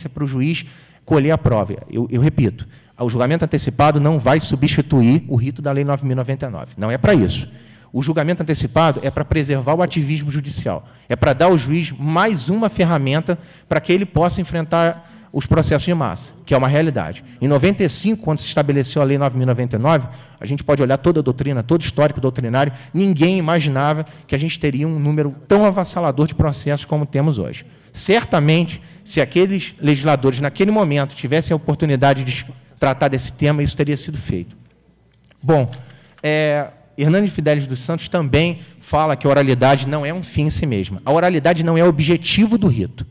para o juiz colher a prova. Eu repito, o julgamento antecipado não vai substituir o rito da Lei 9.099. Não é para isso. O julgamento antecipado é para preservar o ativismo judicial. É para dar ao juiz mais uma ferramenta para que ele possa enfrentar os processos de massa, que é uma realidade. Em 95, quando se estabeleceu a Lei 9.099, a gente pode olhar toda a doutrina, todo o histórico doutrinário, ninguém imaginava que a gente teria um número tão avassalador de processos como temos hoje. Certamente, se aqueles legisladores, naquele momento, tivessem a oportunidade de tratar desse tema, isso teria sido feito. Bom, Hernani Fidelis dos Santos também fala que a oralidade não é um fim em si mesma. A oralidade não é o objetivo do rito.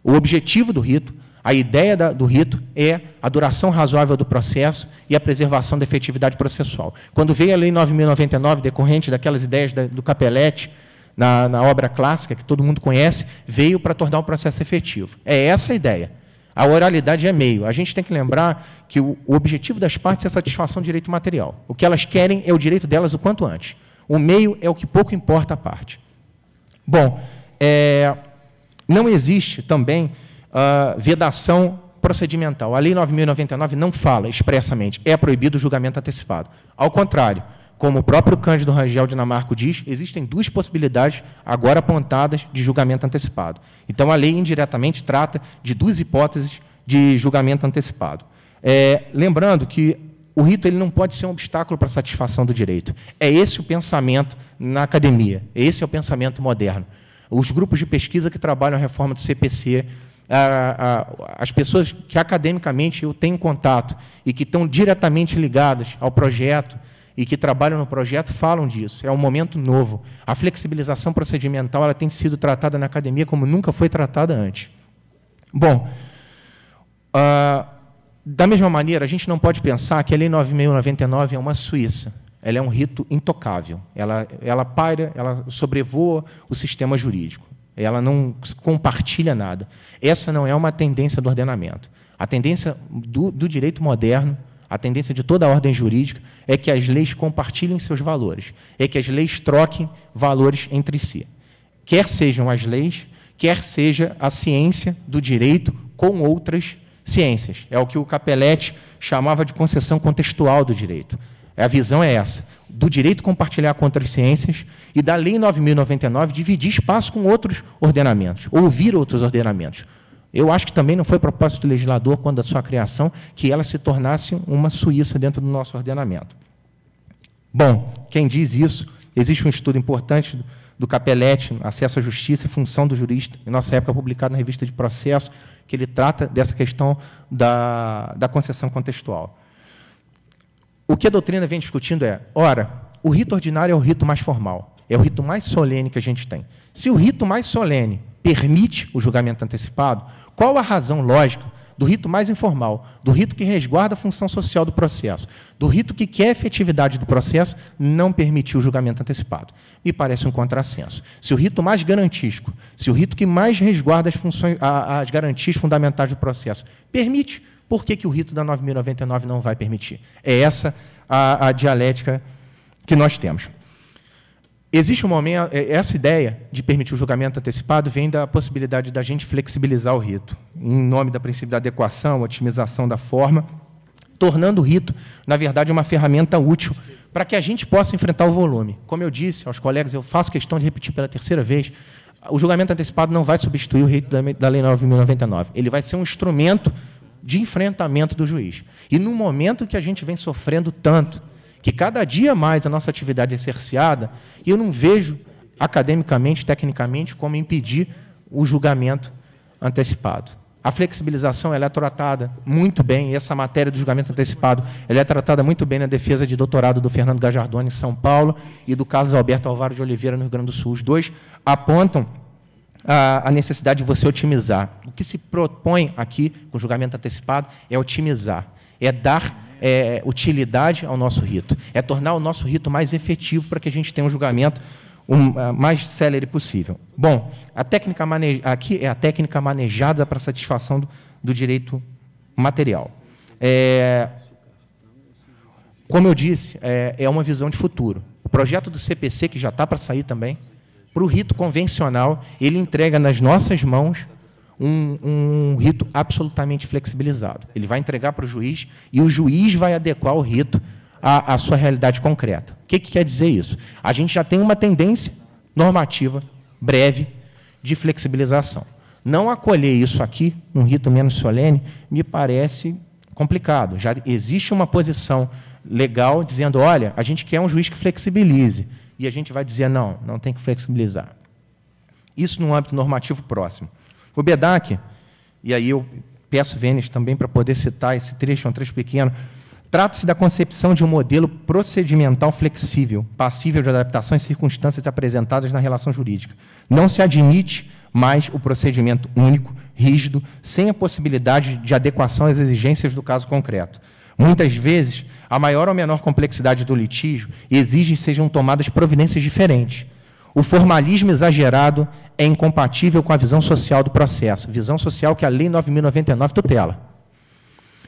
O objetivo do rito, a ideia do rito é a duração razoável do processo e a preservação da efetividade processual. Quando veio a Lei 9.099, decorrente daquelas ideias do Capelletti, na obra clássica, que todo mundo conhece, veio para tornar o processo efetivo. É essa a ideia. A oralidade é meio. A gente tem que lembrar que o objetivo das partes é a satisfação do direito material. O que elas querem é o direito delas o quanto antes. O meio é o que pouco importa à parte. Bom, não existe também vedação procedimental. A Lei 9.099 não fala expressamente, é proibido o julgamento antecipado. Ao contrário, como o próprio Cândido Rangel Dinamarco diz, existem duas possibilidades agora apontadas de julgamento antecipado. Então, a lei indiretamente trata de duas hipóteses de julgamento antecipado. Lembrando que o rito ele não pode ser um obstáculo para a satisfação do direito. É esse o pensamento na academia, esse é o pensamento moderno. Os grupos de pesquisa que trabalham a reforma do CPC, as pessoas que academicamente eu tenho contato e que estão diretamente ligadas ao projeto e que trabalham no projeto falam disso. É um momento novo. A flexibilização procedimental ela tem sido tratada na academia como nunca foi tratada antes. Bom, da mesma maneira, a gente não pode pensar que a Lei 9.099 é uma Suíça. Ela é um rito intocável. Ela paira, ela sobrevoa o sistema jurídico. Ela não compartilha nada. Essa não é uma tendência do ordenamento. A tendência do direito moderno, a tendência de toda a ordem jurídica, é que as leis compartilhem seus valores, é que as leis troquem valores entre si. Quer sejam as leis, quer seja a ciência do direito com outras ciências. É o que o Capelletti chamava de concessão contextual do direito. A visão é essa, do direito compartilhar com outras ciências e da Lei 9.099 dividir espaço com outros ordenamentos, ouvir outros ordenamentos. Eu acho que também não foi propósito do legislador, quando da sua criação, que ela se tornasse uma Suíça dentro do nosso ordenamento. Bom, quem diz isso, existe um estudo importante do Capelletti, Acesso à Justiça e Função do Jurista, em nossa época publicado na Revista de Processo, que ele trata dessa questão da concessão contextual. O que a doutrina vem discutindo é, ora, o rito ordinário é o rito mais formal, é o rito mais solene que a gente tem. Se o rito mais solene permite o julgamento antecipado, qual a razão lógica do rito mais informal, do rito que resguarda a função social do processo, do rito que quer a efetividade do processo, não permitir o julgamento antecipado? Me parece um contrassenso. Se o rito mais garantístico, se o rito que mais resguarda as garantias fundamentais do processo, permite, por que o rito da 9.099 não vai permitir? É essa a dialética que nós temos. Existe um momento, essa ideia de permitir o julgamento antecipado vem da possibilidade da gente flexibilizar o rito, em nome da princípio da adequação, otimização da forma, tornando o rito, na verdade, uma ferramenta útil para que a gente possa enfrentar o volume. Como eu disse aos colegas, eu faço questão de repetir pela terceira vez, o julgamento antecipado não vai substituir o rito da Lei 9.099. Ele vai ser um instrumento de enfrentamento do juiz. E no momento que a gente vem sofrendo tanto, que cada dia mais a nossa atividade é cerceada, eu não vejo, academicamente, tecnicamente, como impedir o julgamento antecipado. A flexibilização ela é tratada muito bem, e essa matéria do julgamento antecipado ela é tratada muito bem na defesa de doutorado do Fernando Gajardoni, em São Paulo, e do Carlos Alberto Alvaro de Oliveira, no Rio Grande do Sul. Os dois apontam a necessidade de você otimizar. O que se propõe aqui com o julgamento antecipado é otimizar, é dar utilidade ao nosso rito, é tornar o nosso rito mais efetivo para que a gente tenha um julgamento mais célere possível. Bom, a técnica aqui é a técnica manejada para a satisfação do direito material. Como eu disse, é uma visão de futuro. O projeto do CPC, que já está para sair também, para o rito convencional, ele entrega nas nossas mãos um rito absolutamente flexibilizado. Ele vai entregar para o juiz e o juiz vai adequar o rito à sua realidade concreta. O que quer dizer isso? A gente já tem uma tendência normativa breve de flexibilização. Não acolher isso aqui, num rito menos solene, me parece complicado. Já existe uma posição legal dizendo, olha, a gente quer um juiz que flexibilize, e a gente vai dizer, não, não tem que flexibilizar. Isso no âmbito normativo próximo. O BEDAC, e aí eu peço Vênis também para poder citar esse trecho, é um trecho pequeno, trata-se da concepção de um modelo procedimental flexível, passível de adaptação às circunstâncias apresentadas na relação jurídica. Não se admite mais o procedimento único, rígido, sem a possibilidade de adequação às exigências do caso concreto. Muitas vezes, a maior ou menor complexidade do litígio exige que sejam tomadas providências diferentes. O formalismo exagerado é incompatível com a visão social do processo, visão social que a Lei 9.099 tutela.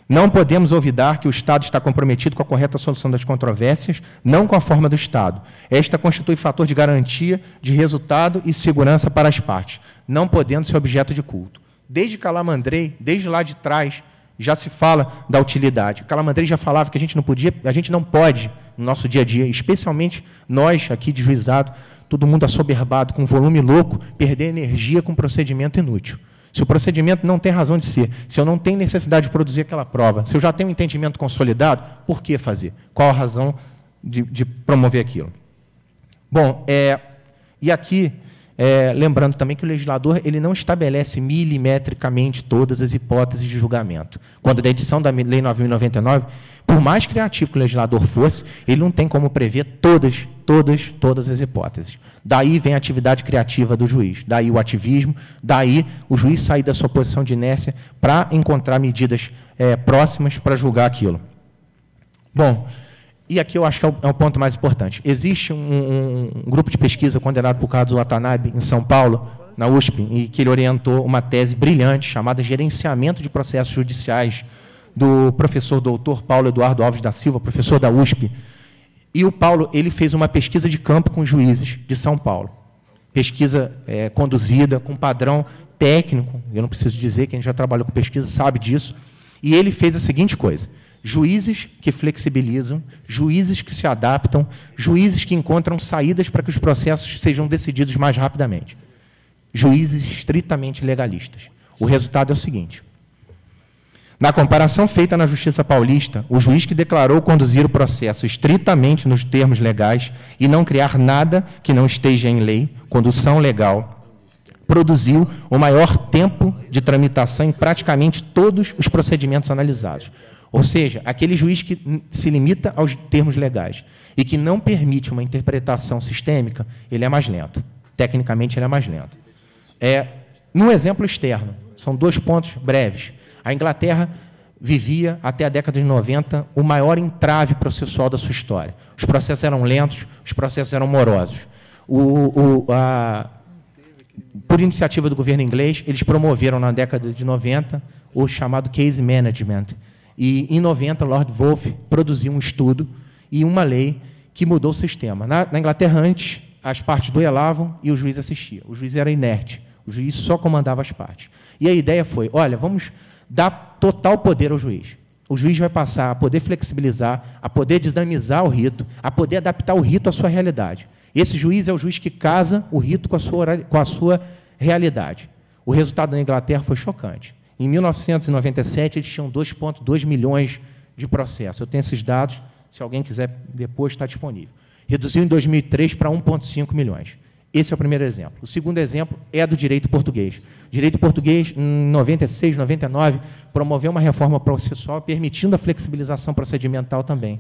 Não podemos olvidar que o Estado está comprometido com a correta solução das controvérsias, não com a forma do Estado. Esta constitui fator de garantia de resultado e segurança para as partes, não podendo ser objeto de culto. Desde Calamandrei, desde lá de trás, já se fala da utilidade. Calamandrei já falava que a gente não pode, no nosso dia a dia, especialmente nós aqui de juizado, todo mundo assoberbado, com volume louco, perder energia com procedimento inútil. Se o procedimento não tem razão de ser, se eu não tenho necessidade de produzir aquela prova, se eu já tenho um entendimento consolidado, por que fazer? Qual a razão de promover aquilo? Bom, e aqui, lembrando também que o legislador ele não estabelece milimetricamente todas as hipóteses de julgamento. Quando da edição da Lei 9.099, por mais criativo que o legislador fosse, ele não tem como prever todas as hipóteses. Daí vem a atividade criativa do juiz, daí o ativismo, daí o juiz sair da sua posição de inércia para encontrar medidas próximas para julgar aquilo. Bom, e aqui eu acho que é o ponto mais importante. Existe um grupo de pesquisa condenado por causa do Watanabe, em São Paulo, na USP, e que ele orientou uma tese brilhante chamada Gerenciamento de Processos Judiciais, do professor doutor Paulo Eduardo Alves da Silva, professor da USP. E o Paulo ele fez uma pesquisa de campo com juízes de São Paulo. Pesquisa conduzida com padrão técnico, eu não preciso dizer, quem já trabalhou com pesquisa sabe disso. E ele fez a seguinte coisa: juízes que flexibilizam, juízes que se adaptam, juízes que encontram saídas para que os processos sejam decididos mais rapidamente. Juízes estritamente legalistas. O resultado é o seguinte: na comparação feita na Justiça Paulista, o juiz que declarou conduzir o processo estritamente nos termos legais e não criar nada que não esteja em lei, condução legal, produziu o maior tempo de tramitação em praticamente todos os procedimentos analisados. Ou seja, aquele juiz que se limita aos termos legais e que não permite uma interpretação sistêmica, ele é mais lento. Tecnicamente, ele é mais lento. Num exemplo externo, são 2 pontos breves. A Inglaterra vivia, até a década de 90, o maior entrave processual da sua história. Os processos eram lentos, os processos eram morosos. Por iniciativa do governo inglês, eles promoveram, na década de 90, o chamado Case Management. E, em 90, Lord Wolfe produziu um estudo e uma lei que mudou o sistema. Na Inglaterra, antes, as partes duelavam e o juiz assistia. O juiz era inerte. O juiz só comandava as partes. E a ideia foi, olha, vamos dar total poder ao juiz. O juiz vai passar a poder flexibilizar, a poder dinamizar o rito, a poder adaptar o rito à sua realidade. Esse juiz é o juiz que casa o rito com a sua realidade. O resultado na Inglaterra foi chocante. Em 1997, eles tinham 2,2 milhões de processos. Eu tenho esses dados, se alguém quiser depois, está disponível. Reduziu em 2003 para 1,5 milhões. Esse é o primeiro exemplo. O segundo exemplo é do direito português. O direito português, em 96, 99, promoveu uma reforma processual permitindo a flexibilização procedimental também.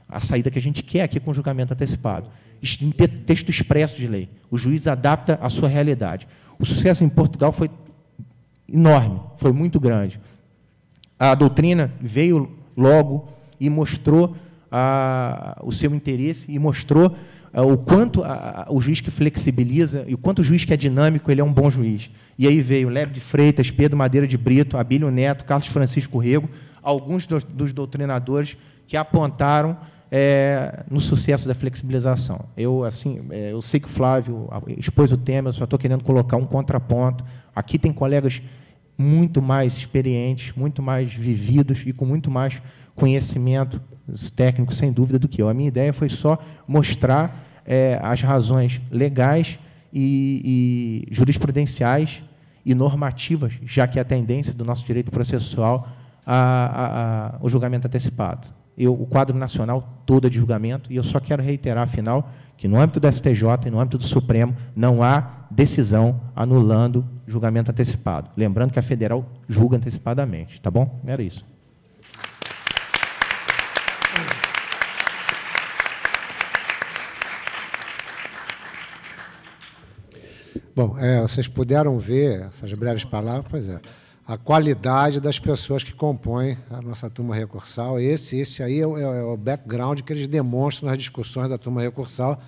A saída que a gente quer aqui com o julgamento antecipado. Texto expresso de lei. O juiz adapta à sua realidade. O sucesso em Portugal foi enorme, foi muito grande. A doutrina veio logo e mostrou o seu interesse e mostrou o quanto o juiz que flexibiliza e o quanto o juiz que é dinâmico, ele é um bom juiz. E aí veio Lebe de Freitas, Pedro Madeira de Brito, Abílio Neto, Carlos Francisco Rego, alguns dos doutrinadores que apontaram no sucesso da flexibilização. Eu sei que o Flávio expôs o tema, eu só estou querendo colocar um contraponto. Aqui tem colegas muito mais experientes, muito mais vividos e com muito mais conhecimento técnico, sem dúvida, do que eu. A minha ideia foi só mostrar as razões legais e jurisprudenciais e normativas, já que a tendência do nosso direito processual o julgamento antecipado. O quadro nacional todo é de julgamento, e eu só quero reiterar, afinal, que no âmbito do STJ e no âmbito do Supremo não há decisão anulando julgamento antecipado. Lembrando que a federal julga antecipadamente, tá bom? Era isso. Bom, vocês puderam ver, essas breves palavras, pois é, a qualidade das pessoas que compõem a nossa turma recursal. Esse aí é o background que eles demonstram nas discussões da turma recursal,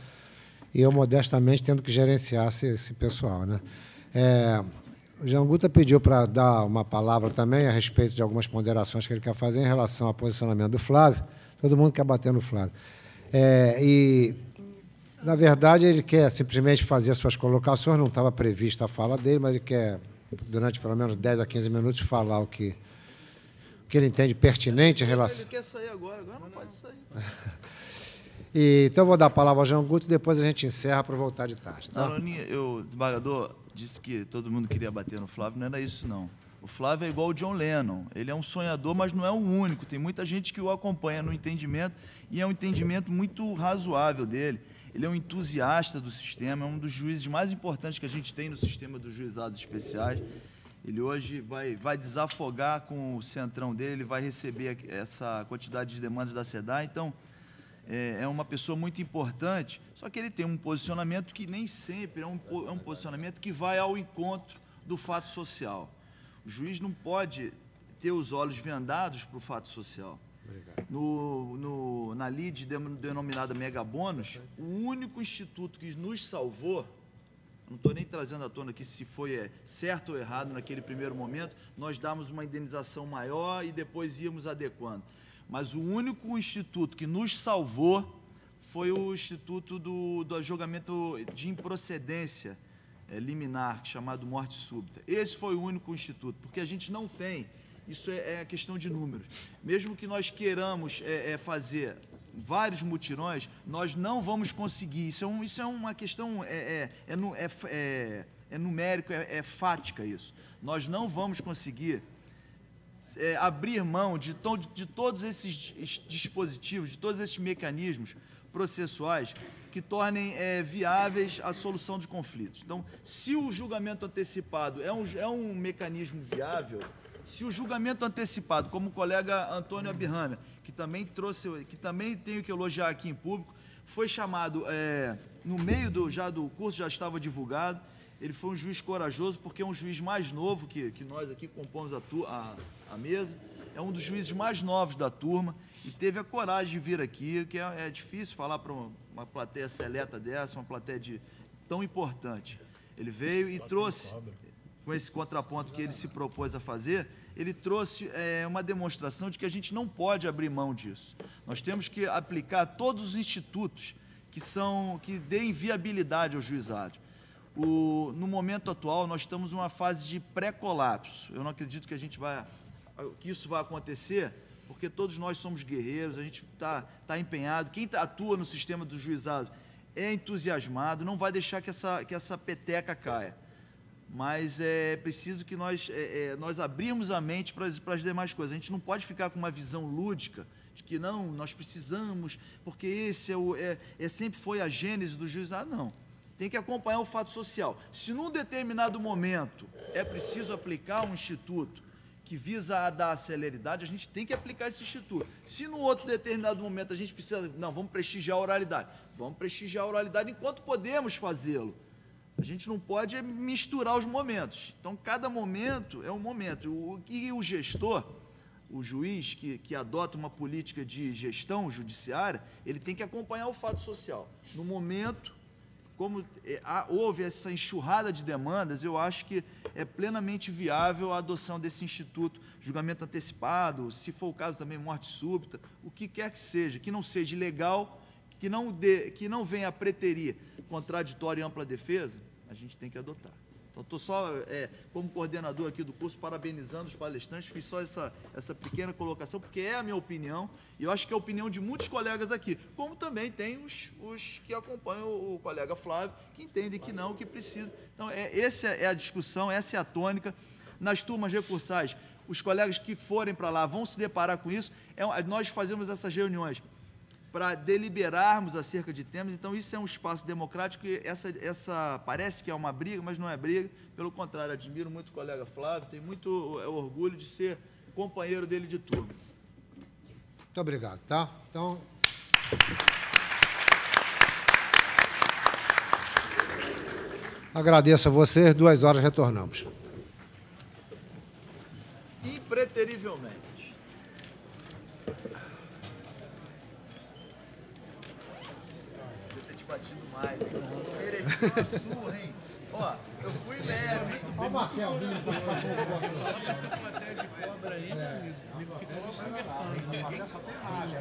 e eu, modestamente, tendo que gerenciar esse pessoal, né? O Jean Guta pediu para dar uma palavra também a respeito de algumas ponderações que ele quer fazer em relação ao posicionamento do Flávio. Todo mundo quer bater no Flávio. Na verdade, ele quer simplesmente fazer as suas colocações, não estava prevista a fala dele, mas ele quer, durante pelo menos 10 a 15 minutos, falar o que ele entende pertinente em relação... Ele quer sair agora não pode sair. Então, eu vou dar a palavra ao Jean Guta e depois a gente encerra para voltar de tarde. Tá? Não, o desembargador disse que todo mundo queria bater no Flávio, não era isso, não. O Flávio é igual o John Lennon, ele é um sonhador, mas não é o único. Tem muita gente que o acompanha no entendimento, e é um entendimento muito razoável dele. Ele é um entusiasta do sistema, é um dos juízes mais importantes que a gente tem no sistema dos juizados especiais. Ele hoje vai desafogar com o centrão dele, ele vai receber essa quantidade de demandas da SEDAI. Então, é uma pessoa muito importante, só que ele tem um posicionamento que nem sempre é um posicionamento que vai ao encontro do fato social. O juiz não pode ter os olhos vendados para o fato social. Na lide denominada Megabônus, o único instituto que nos salvou, não estou nem trazendo à tona aqui se foi certo ou errado naquele primeiro momento, nós damos uma indenização maior e depois íamos adequando. Mas o único instituto que nos salvou foi o instituto do julgamento de improcedência liminar, chamado morte súbita. Esse foi o único instituto, porque a gente não tem, isso é questão de números. Mesmo que nós queiramos fazer vários mutirões, nós não vamos conseguir. Isso é uma questão, numérico, é fática isso. Nós não vamos conseguir abrir mão de todos esses dispositivos, de todos esses mecanismos processuais que tornem viáveis a solução de conflitos. Então, se o julgamento antecipado é um mecanismo viável, se o julgamento antecipado, como o colega Antônio Abirrahman, que também tenho que elogiar aqui em público, foi chamado, no meio do curso, já estava divulgado. Ele foi um juiz corajoso, porque é um juiz mais novo que nós aqui compomos a mesa, é um dos juízes mais novos da turma, e teve a coragem de vir aqui, que é difícil falar para uma plateia seleta dessa, uma plateia tão importante. Ele veio e trouxe, com esse contraponto que ele se propôs a fazer, ele trouxe uma demonstração de que a gente não pode abrir mão disso. Nós temos que aplicar todos os institutos que deem viabilidade ao juizado. No momento atual, nós estamos numa fase de pré-colapso. Eu não acredito que isso vai acontecer, porque todos nós somos guerreiros, a gente está empenhado. Quem atua no sistema do juizado é entusiasmado, não vai deixar que essa peteca caia. Mas é preciso que nós abrimos a mente para as demais coisas. A gente não pode ficar com uma visão lúdica de que não, nós precisamos, porque esse sempre foi a gênese do juizado, não. Tem que acompanhar o fato social. Se num determinado momento é preciso aplicar um instituto que visa dar celeridade, a gente tem que aplicar esse instituto. Se num outro determinado momento a gente precisa, não, vamos prestigiar a oralidade. Vamos prestigiar a oralidade enquanto podemos fazê-lo. A gente não pode misturar os momentos. Então, cada momento é um momento. E o gestor, o juiz que adota uma política de gestão judiciária, ele tem que acompanhar o fato social. No momento, como houve essa enxurrada de demandas, eu acho que é plenamente viável a adoção desse instituto, julgamento antecipado, se for o caso também morte súbita, o que quer que seja, que não seja ilegal, que não venha a preterir contraditório e ampla defesa, a gente tem que adotar. Então, estou só, como coordenador aqui do curso, parabenizando os palestrantes, fiz só essa pequena colocação, porque é a minha opinião, e eu acho que é a opinião de muitos colegas aqui, como também tem os que acompanham o colega Flávio, que entendem que não, que precisa. Então, essa é a discussão, essa é a tônica. Nas turmas recursais, os colegas que forem para lá vão se deparar com isso. Nós fazemos essas reuniões para deliberarmos acerca de temas, então isso é um espaço democrático, e essa parece que é uma briga, mas não é briga, pelo contrário, admiro muito o colega Flávio, tenho muito orgulho de ser companheiro dele de turma. Muito obrigado, tá? Então... Agradeço a vocês, 2 horas retornamos. Impreterivelmente. Batido mais, hein? Merecia uma surra, hein? Ó, eu fui leve. Ó, o Marcelo. Essa plateia de cobra aí, ficou conversando. Só tem nada.